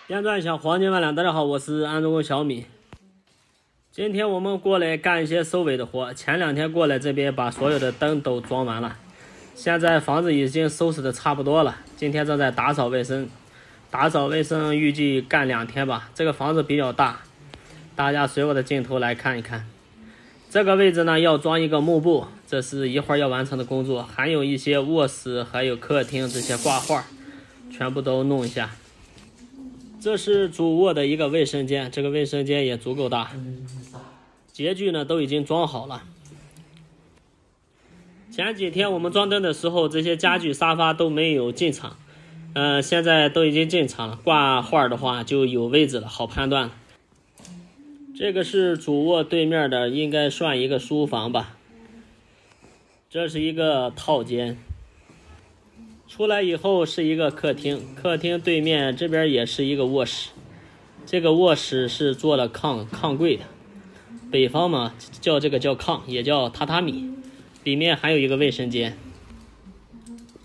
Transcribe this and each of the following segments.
电钻小黄金万两，大家好，我是安中工小米。今天我们过来干一些收尾的活。前2天过来这边把所有的灯都装完了，现在房子已经收拾的差不多了。今天正在打扫卫生，预计干2天吧。这个房子比较大，大家随我的镜头来看一看。这个位置呢要装一个幕布，这是一会儿要完成的工作，还有一些卧室还有客厅这些挂画，全部都弄一下。这是主卧的一个卫生间，这个卫生间也足够大，洁具呢都已经装好了。前几天我们装灯的时候，这些家具沙发都没有进场，现在都已经进场了，挂画的话就有位置了，好判断了。这个是主卧对面的，应该算一个书房吧。这是一个套间。出来以后是一个客厅，客厅对面这边也是一个卧室。这个卧室是做了炕柜的，北方嘛叫这个叫炕，也叫榻榻米。里面还有一个卫生间。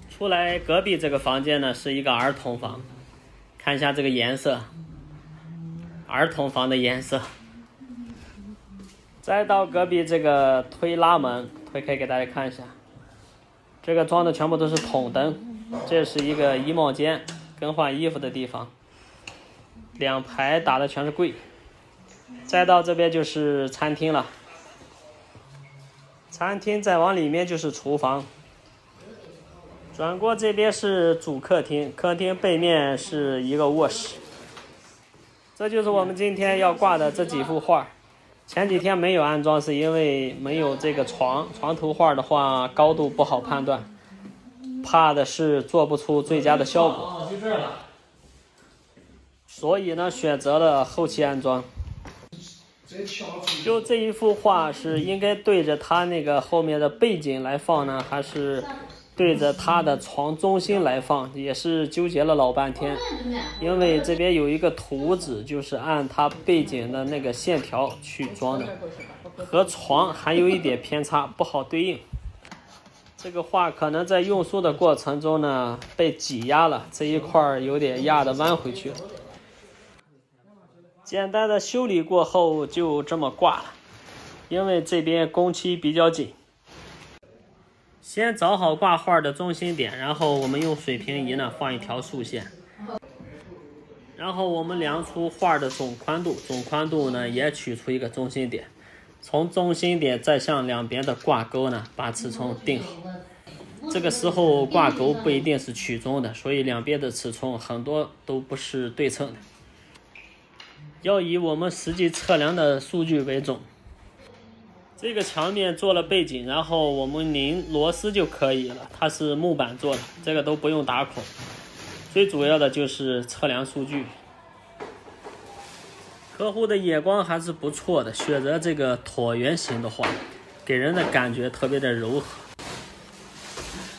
出来隔壁这个房间呢是一个儿童房，看一下这个颜色，儿童房的颜色。再到隔壁这个推拉门，推开给大家看一下，这个装的全部都是筒灯。这是一个衣帽间，更换衣服的地方，2排打的全是柜。再到这边就是餐厅了，餐厅再往里面就是厨房。转过这边是主客厅，客厅背面是一个卧室。这就是我们今天要挂的这几幅画。前几天没有安装，是因为没有这个床头画的话高度不好判断，怕的是做不出最佳的效果，所以呢选择了后期安装。就这一幅画是应该对着它那个后面的背景来放呢，还是对着它的床中心来放，也是纠结了老半天。因为这边有一个图纸，就是按它背景的那个线条去装的，和床还有一点偏差，不好对应。这个画可能在用书的过程中呢被挤压了，这一块有点压的弯回去了。简单的修理过后就这么挂了，因为这边工期比较紧。先找好挂画的中心点，然后我们用水平仪呢放一条竖线，然后我们量出画的总宽度呢也取出一个中心点，从中心点再向两边的挂钩呢把尺寸定好。这个时候挂钩不一定是曲中的，所以两边的尺寸很多都不是对称的，要以我们实际测量的数据为准。这个墙面做了背景，然后我们拧螺丝就可以了，它是木板做的，这个都不用打孔。最主要的就是测量数据。客户的眼光还是不错的，选择这个椭圆形的画，给人的感觉特别的柔和。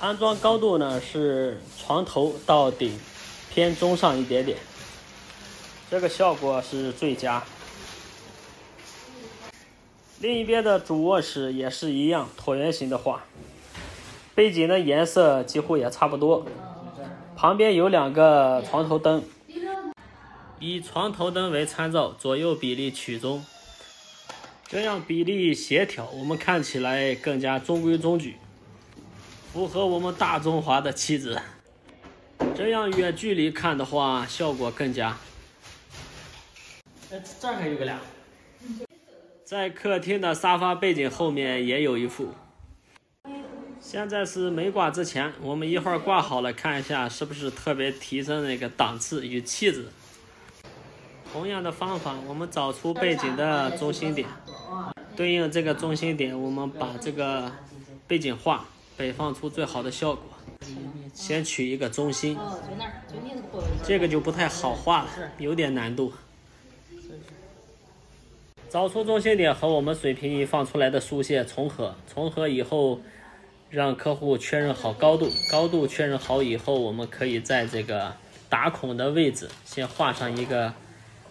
安装高度呢是床头到顶偏中上一点点，这个效果是最佳。另一边的主卧室也是一样，椭圆形的画，背景的颜色几乎也差不多。旁边有2个床头灯，以床头灯为参照，左右比例取中，这样比例协调，我们看起来更加中规中矩，符合我们大中华的气质。这样远距离看的话，效果更佳。这儿还有个俩。在客厅的沙发背景后面也有一幅。现在是没挂之前，我们一会儿挂好了看一下是不是特别提升那个档次与气质。同样的方法，我们找出背景的中心点，对应这个中心点，我们把这个背景画摆放出最好的效果。先取一个中心，这个就不太好画了，有点难度。找出中心点和我们水平仪放出来的竖线重合以后，让客户确认好高度确认好以后，我们可以在这个打孔的位置先画上一个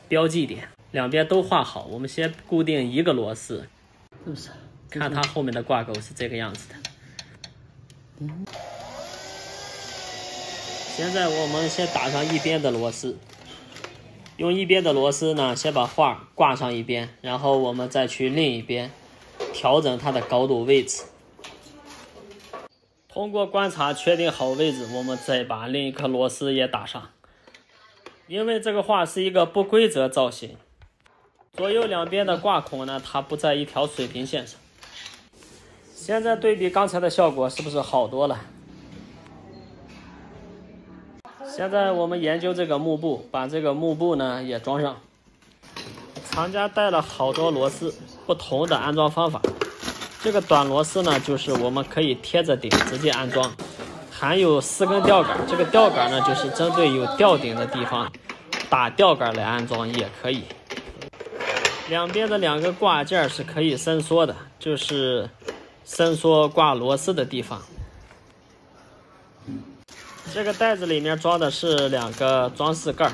标记点，两边都画好，我们先固定一个螺丝，是不是？看它后面的挂钩是这个样子的。现在我们先打上一边的螺丝，用一边的螺丝呢，先把画挂上一边，然后我们再去另一边调整它的高度位置。通过观察确定好位置，我们再把另一颗螺丝也打上。因为这个画是一个不规则造型，左右两边的挂孔呢，它不在一条水平线上。现在对比刚才的效果是不是好多了？现在我们研究这个幕布，把这个幕布呢也装上。厂家带了好多螺丝，不同的安装方法。这个短螺丝呢，就是我们可以贴着顶直接安装，含有4根吊杆。这个吊杆呢，就是针对有吊顶的地方打吊杆来安装也可以。两边的2个挂件是可以伸缩的，就是伸缩挂螺丝的地方。这个袋子里面装的是2个装饰盖，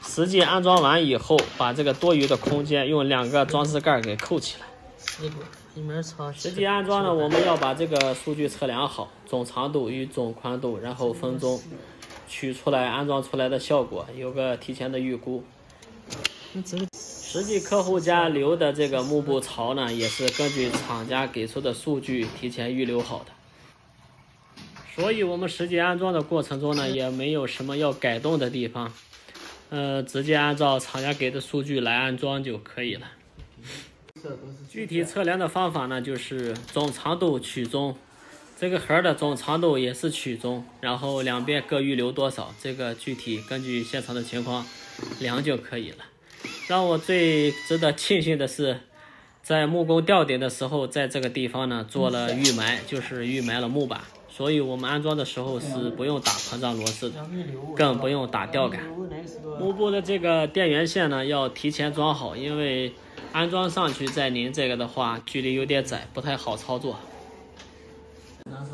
实际安装完以后，把这个多余的空间用2个装饰盖给扣起来。实际安装呢，我们要把这个数据测量好，总长度与总宽度，然后分钟取出来，安装出来的效果有个提前的预估。实际客户家留的这个幕布槽呢，也是根据厂家给出的数据提前预留好的。所以我们实际安装的过程中呢，也没有什么要改动的地方，直接按照厂家给的数据来安装就可以了。具体测量的方法呢，就是总长度取中，这个盒的总长度也是取中，然后两边各预留多少，这个具体根据现场的情况量就可以了。让我最值得庆幸的是，在木工吊顶的时候，在这个地方呢做了预埋，就是预埋了木板。所以我们安装的时候是不用打膨胀螺丝的，更不用打吊杆。幕布的这个电源线呢要提前装好，因为安装上去再拧这个的话，距离有点窄，不太好操作。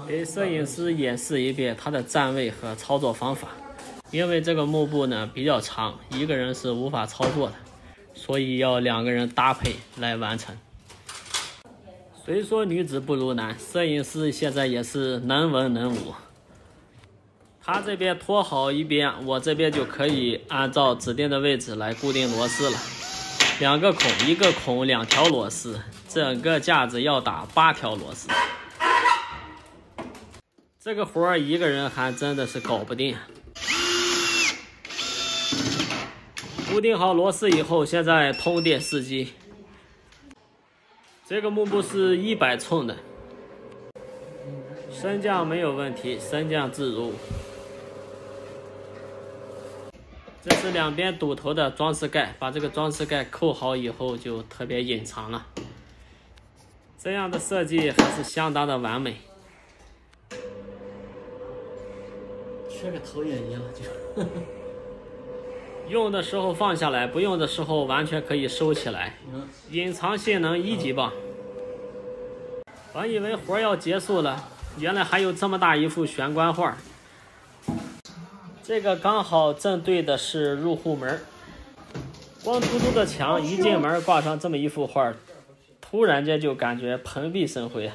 给摄影师演示一遍它的站位和操作方法。因为这个幕布呢比较长，一个人是无法操作的，所以要2个人搭配来完成。虽说女子不如男，摄影师现在也是能文能武。他这边拖好一边，我这边就可以按照指定的位置来固定螺丝了。2个孔，1个孔2条螺丝，整个架子要打8条螺丝。这个活儿一个人还真的是搞不定。固定好螺丝以后，现在通电试机。这个幕布是100寸的，升降没有问题，升降自如。这是2边堵头的装饰盖，把这个装饰盖扣好以后就特别隐藏了。这样的设计还是相当的完美。缺个投影仪了就。用的时候放下来，不用的时候完全可以收起来，隐藏性能1级棒。本以为活要结束了，原来还有这么大一幅玄关画。这个刚好正对的是入户门，光秃秃的墙，一进门挂上这么一幅画，突然间就感觉蓬荜生辉。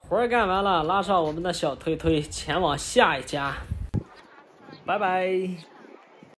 活干完了，拉上我们的小推推前往下一家，拜拜。